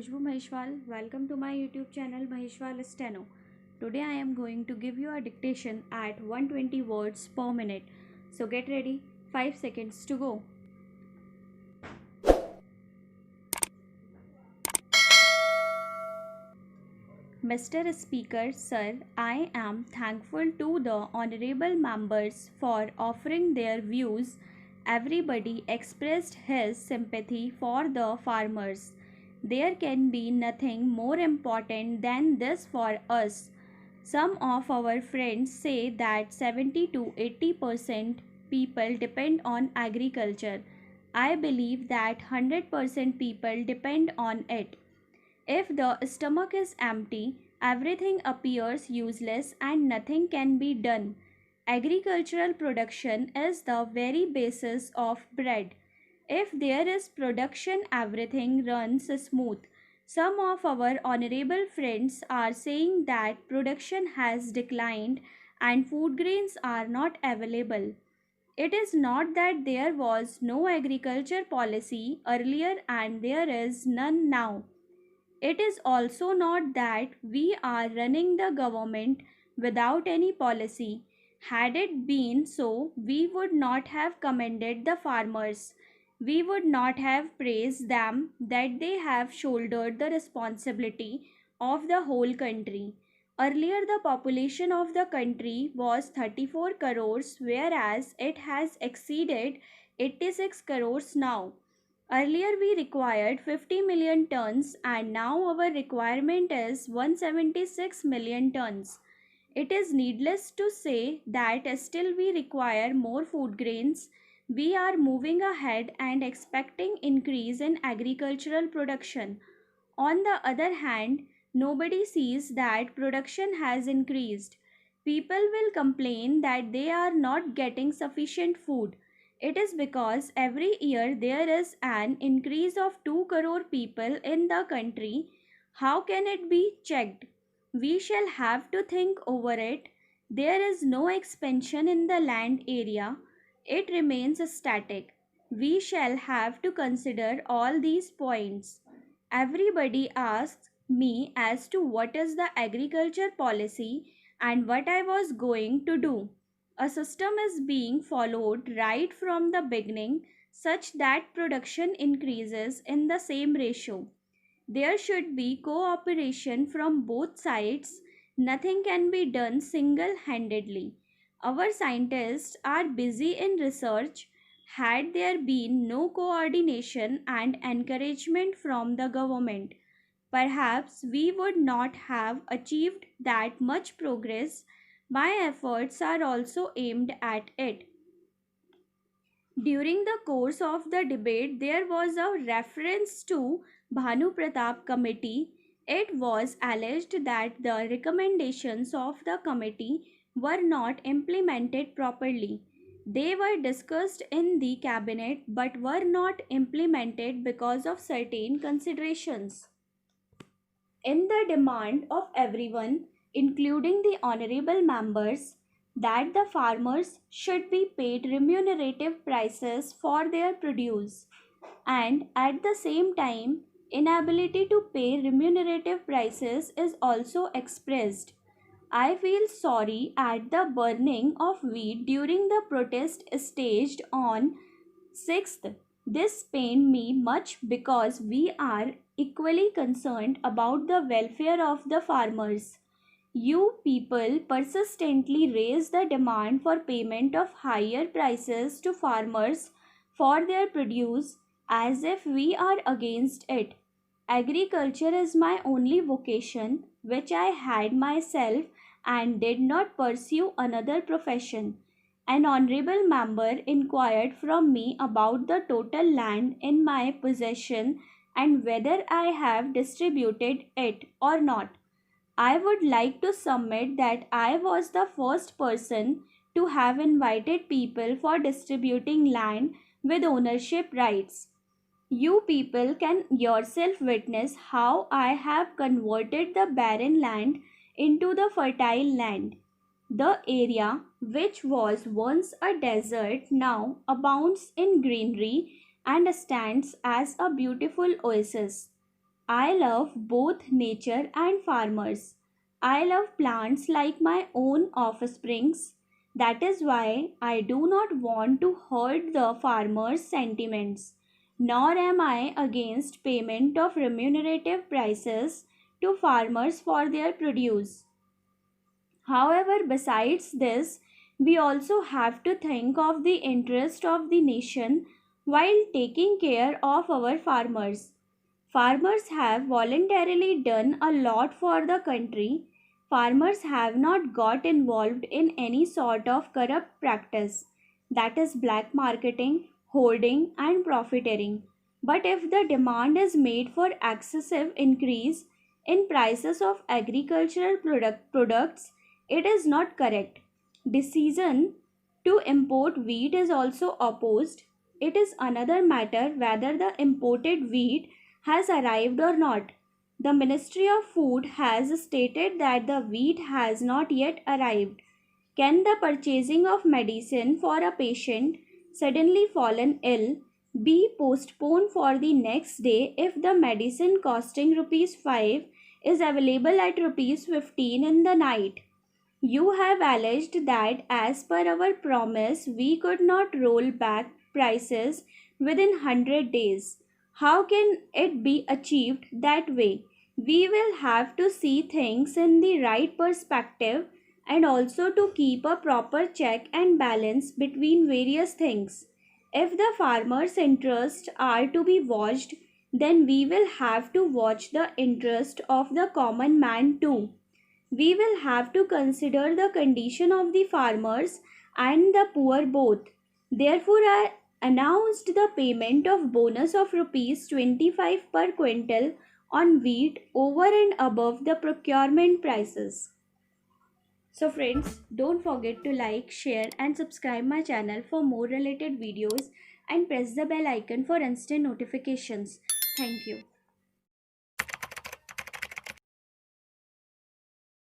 Khushbu Maheshwal. Welcome to my YouTube channel Maheshwal Steno. Today I am going to give you a dictation at 120 words per minute. So get ready. 5 seconds to go. Mr. Speaker, sir, I am thankful to the honorable members for offering their views. Everybody expressed his sympathy for the farmers. There can be nothing more important than this for us. Some of our friends say that 70 to 80% people depend on agriculture. I believe that 100% people depend on it. If the stomach is empty, everything appears useless and nothing can be done. Agricultural production is the very basis of bread. If there is production, everything runs smooth. Some of our honorable friends are saying that production has declined and food grains are not available. It is not that there was no agriculture policy earlier and there is none now. It is also not that we are running the government without any policy. Had it been so, we would not have commended the farmers. We would not have praised them that they have shouldered the responsibility of the whole country. Earlier, the population of the country was 34 crores, whereas it has exceeded 86 crores now. Earlier we required 50 million tons and now our requirement is 176 million tons. It is needless to say that still we require more food grains. We are moving ahead and expecting increase in agricultural production. On the other hand, nobody sees that production has increased. People will complain that they are not getting sufficient food. It is because every year there is an increase of 2 crore people in the country. How can it be checked? We shall have to think over it. There is no expansion in the land area. It remains static. We shall have to consider all these points. Everybody asks me as to what is the agriculture policy and what I was going to do. A system is being followed right from the beginning such that production increases in the same ratio. There should be cooperation from both sides. Nothing can be done single handedly. Our scientists are busy in research. Had there been no coordination and encouragement from the government, perhaps we would not have achieved that much progress. My efforts are also aimed at it. During the course of the debate, there was a reference to Bhanu Pratap Committee. It was alleged that the recommendations of the committee were not implemented properly. They were discussed in the cabinet but were not implemented because of certain considerations. In the demand of everyone, including the honorable members, that the farmers should be paid remunerative prices for their produce, and at the same time, inability to pay remunerative prices is also expressed. I feel sorry at the burning of wheat during the protest staged on 6th. This pained me much because we are equally concerned about the welfare of the farmers. You people persistently raise the demand for payment of higher prices to farmers for their produce as if we are against it. Agriculture is my only vocation, which I had myself and did not pursue another profession. An honorable member inquired from me about the total land in my possession and whether I have distributed it or not. I would like to submit that I was the first person to have invited people for distributing land with ownership rights. You people can yourself witness how I have converted the barren land into the fertile land. The area, which was once a desert, now abounds in greenery and stands as a beautiful oasis. I love both nature and farmers. I love plants like my own offsprings. That is why I do not want to hurt the farmers' sentiments, nor am I against payment of remunerative prices to farmers for their produce. However, besides this, we also have to think of the interest of the nation while taking care of our farmers. Farmers have voluntarily done a lot for the country. Farmers have not got involved in any sort of corrupt practice, that is, black marketing, hoarding, and profiteering. But if the demand is made for excessive increase in prices of agricultural products, it is not correct. Decision to import wheat is also opposed. It is another matter whether the imported wheat has arrived or not. The Ministry of Food has stated that the wheat has not yet arrived. Can the purchasing of medicine for a patient suddenly fallen ill be postponed for the next day if the medicine costing rupees 5 is available at rupees 15 in the night? You have alleged that as per our promise we could not roll back prices within 100 days. How can it be achieved that way? We will have to see things in the right perspective and also to keep a proper check and balance between various things. If the farmers' interests are to be watched, then we will have to watch the interest of the common man too. We will have to consider the condition of the farmers and the poor both. Therefore, I announced the payment of bonus of rupees 25 per quintal on wheat over and above the procurement prices. So friends, don't forget to like, share and subscribe my channel for more related videos and press the bell icon for instant notifications. Thank you.